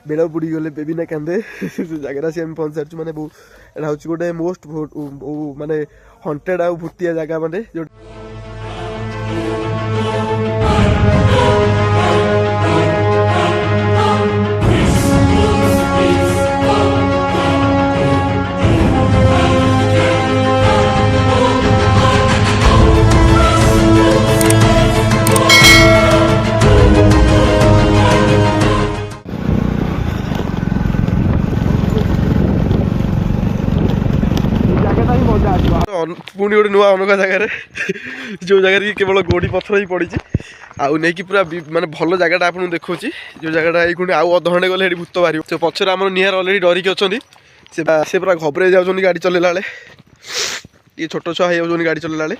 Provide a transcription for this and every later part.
bell बुड़ी गले baby ना कांदे जगह से आम पहुंच सारी माने एटा हूँ गोटे मोस्ट माने हंटेड आउ भूतिया जगह माने जो पुणी गोटे नुआ अनका जगार जो जगार कि केवल गोड़ी पथर ही पड़ी आउ नहीं कि पूरा माने भल जगहटा आपको देखा जो जगहटा ये आउ अध घंटे गले भूत बाहर से पचर आम निहार अलरेडी डरिकी अच्छा से पूरा घबरे जा गाड़ी चलैला ये छोट छुआ हो गाड़ी चलैला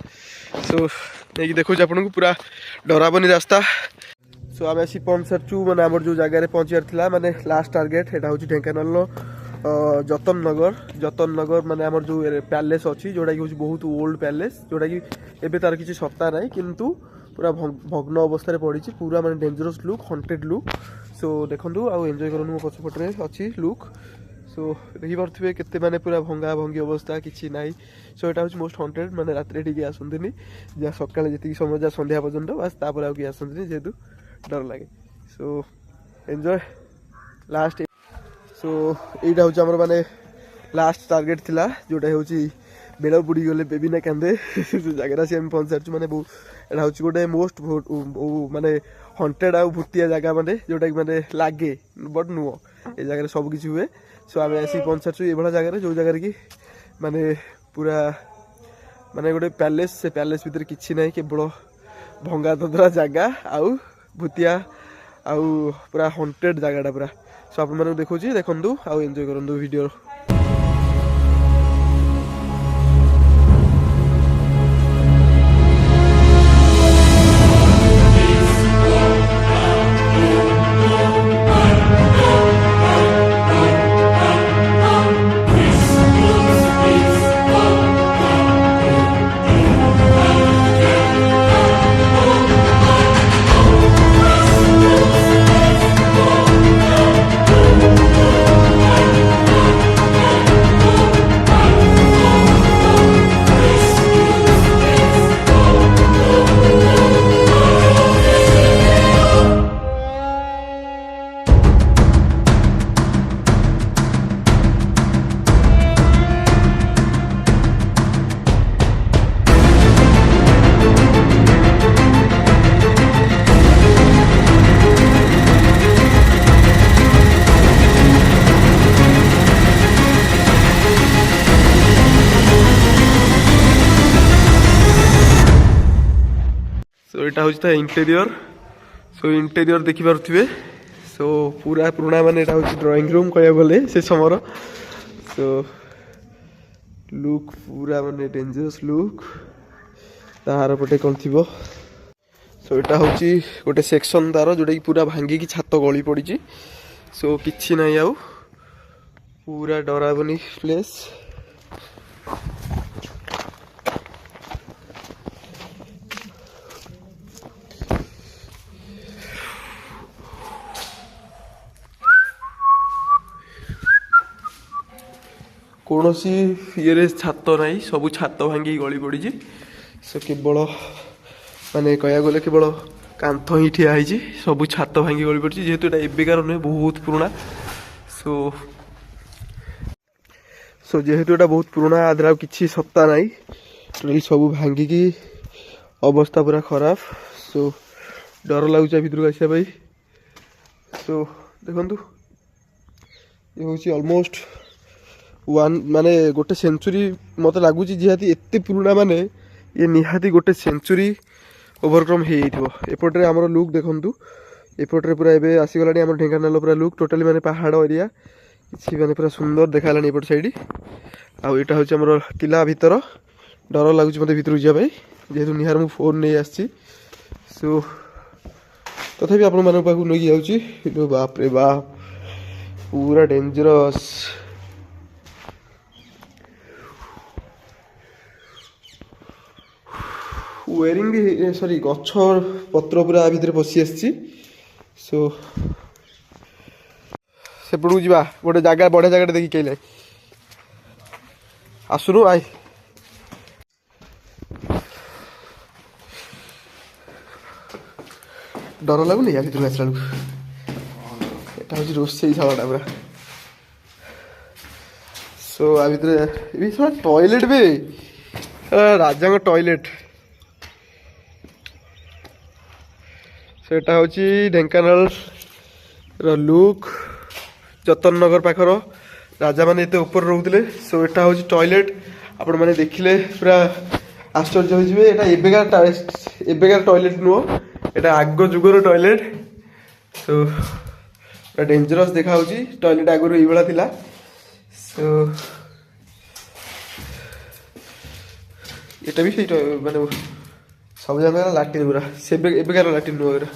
सो नहीं देखो आपको पूरा डराबनी रास्ता सो आम आसी पहुँच सारचु मैंने आम जो जगार पहुँचार माने लास्ट टार्गेट यहाँ हूँ ढेंकानाल जतन नगर माने आमर जो पैलेस अच्छी जोटा कि बहुत ओल्ड पैलेस जोटा कि एबे तार किसी सत्ता ना किंतु पूरा भग्न अवस्था पड़ी पूरा माने डेंजरस लुक हंटेड लुक सो देखु आउ एंजॉय करूँ मो पछपटे अच्छी लुक सो देखिपे केते माने पूरा भंगा भंगी अवस्था किसी ना सो यहाँ हूँ मोस्ट हंटेड माने रात टी आसती जहाँ सका जी समय जहाँ संध्या पर्यटन बस तापर आउ कि आसती जेहेतु डर लगे सो एंजॉय लास्ट सो यहाँ हूँ आम माने लास्ट टार्गेट थिला जोटा हूँ बेल बुड़ी गले बेबी ना कांदे जगह से आम पहुंच सारी माने यहाँ हूँ गोटे मोस्ट माने हंटेड आउ भूतिया जगह माने जोटा कि माने लगे बट नुह ये जगह सब किसी हुए सो आम आसिक पहुंच सारी ये जगह जो जगह कि माने पूरा माने गोटे पैलेस से पैलेस भितर किसी ना केवल भंगा ददरा जगह आउ भूतिया आउ पूरा हंटेड जगहटा पूरा सो आप देखो देखु आउ एंजॉय करूँ वीडियो सो यहाँ हूँ इंटेरियर सो इंटेरियर देखिपे सो पूरा पुराना माने यहाँ हूँ ड्राइंग रूम कह गले से समय सो लुक पूरा माने डेंजरस लुक तार पटे कौन थी सो यहाँ हूँ गोटे सेक्शन तार जोटा कि पूरा भांगिकी छात गली पड़ी सो किसी ना आउ पूरा डरावनी प्लेस कौन सी ये छात ना सब छात भांगी गली पड़ी सो केवल माने कह गले केवल कांथ ही ठिया है सब छात भांगी गली पड़ी जेहेतु यहाँ एबिकार नुहे बहुत पुराना सो सो जेहेतु यहाँ बहुत पुराना आदर किसी सत्ता ना टोटली सब भांगिकी अवस्था पूरा खराब सो डर लगुच भितर आसापी सो देखु ये हूँ ऑलमोस्ट वन माने गोटे सेंचुरी मत लगुच जेहाती एत पुराना माने ये निहाती गोटे सेंचुरी ओवरकम होपटे आमर लुक देखु एपटे पूरा एबे आसीगला आम ढेंकानाल पूरा लुक टोटाली माने पहाड़ एरिया किसी माने पूरा सुंदर देखाला एपट साइड आउ यहाँ हूँ आमर किला भितर डर लगुच मत भितर जावाई जेहेतु निहार मु फोन नहीं आसी सो तथापि आपण मान पाक नहीं जाऊँगी बाप रे बाप पूरा डेंजरस वेयरिंग भी सॉरी गछ पत्र पूरा भितर पशि आसी सो ସେପଟକୁ ଯିବା ଗୋଟେ ଜାଗା ବଢ଼ିଆ ଜାଗାଟେ ଦେଖି କହିଲେ ଆସୁନୁ ଆଇ ଡର ଲାଗୁନି ୟା ଭିତରକୁ ଆସିଲା ବେଳକୁ ଏଟା ହେଉଛି ରୋଷେଇ ଶାଳଟା ପୁରା ସୋ ଆ ଭିତରେ ଏ ଶଳା ଟଏଲେଟ୍ ବେ ରାଜାଙ୍କ ଟଏଲେଟ୍ ସେଟା ହେଉଛି ଢେଙ୍କାନାଳର ଲୁକ୍ ଯତନ ନଗର ପାଖର ରାଜାମାନେ ଏତେ ଉପରେ ରହୁଥିଲେ ସୋ ଏଟା ହେଉଛି ଟଏଲେଟ୍ ଆପଣମାନେ ଦେଖିଲେ ପୁରା ଆଶ୍ଚର୍ଯ୍ୟ ହୋଇଯିବେ ଏଟା ଏବେକାର ଟଏଲେଟ୍ ନୁହଁ এটা আগ যুগর টয়লেট সো এটা ডেঞ্জরস দেখা হচ্ছে টয়লেট আগর এইভাবে লা সো এটা বি সেই মানে সব জায়গায় লাট্রিন পুরা সেবে এবেকার লাট্রিন নয় এটা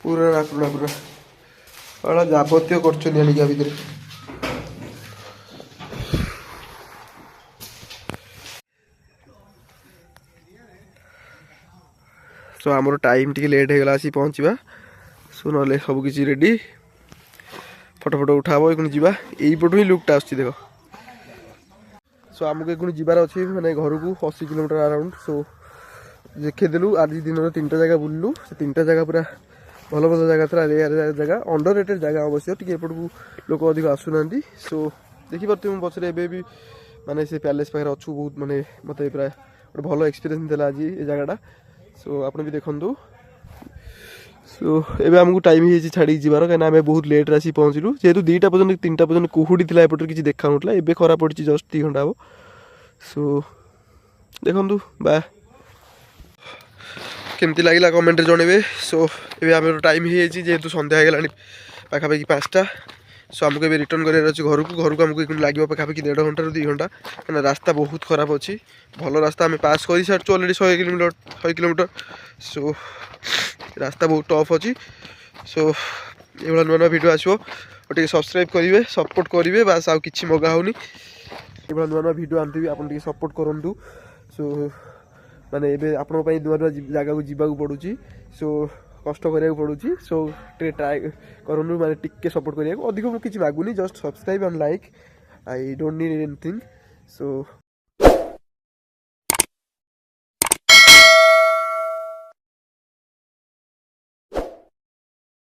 পুরা রাখুনা পুরা ওরা যাবতীয় করছেন আনিকি ভিতরে सो आमर टाइम टी लेट होगा आसी पहुँचा सो ना सबकि रेडी फटो फटो उठा ये जावा यहीपटू ही लुकटा आस देख सो आमको ये जबार अच्छे मैंने घर को 80 किलोमीटर अराउंड सो देखेदेलु आज दिन 3टा जगह बुलू से 3टा जगह पूरा भल भल जगह था रेयर जगह अंडर रेटेड जगह अवश्य टी एपटू लोक अधिक आसुना सो देखिपे मुझे पचर एवं मानने से पैलेस पाखे अच्छु बहुत मानने मत प्राय गोटे भल एक्सपीरियंस देला आज ये जगहटा सो आप भी देखु सो एबे आमको टाइम ही छाड़ी जीवार कहीं आम बहुत लेट आसी पहुँचलु जेहेतु 2टा पर्यटन 3टा पर्यटन कुहुड़ी थी एपटर किसी देखा ना एबे खरा पड़ी जस्ट 2 घंटा हम सो देखु बाय केमती लगे कमेंट जनइबे सो ये आम टाइम ही जेहेतु संध्या होगा पाखापाखि 5टा सो आमको ये रिटर्न कर घर को आमको लगे पाखापाखि 1.5 घंटा 2 घंटा क्या रास्ता बहुत खराब अच्छी भल रास्ता आम पास कर सारी अलरेडी 100 किलोमीटर सो रास्ता बहुत टफ अच्छी सो ये नुआ नुआ भिडियो आसो टे सब्सक्राइब करेंगे सपोर्ट करेंगे बास आउ कि मगा होनी ये नुआ नुआ भिडियो आनती आप सपोर्ट करूँ सो माने ये आप नुआ नुआ जगह को जावाक पड़ूँ सो कष्ट करा पड़ूँ सो ट्राए करूँ माने टिके सपोर्ट करा अधिक मुझे किसी मागुनी just subscribe and like I don't need anything so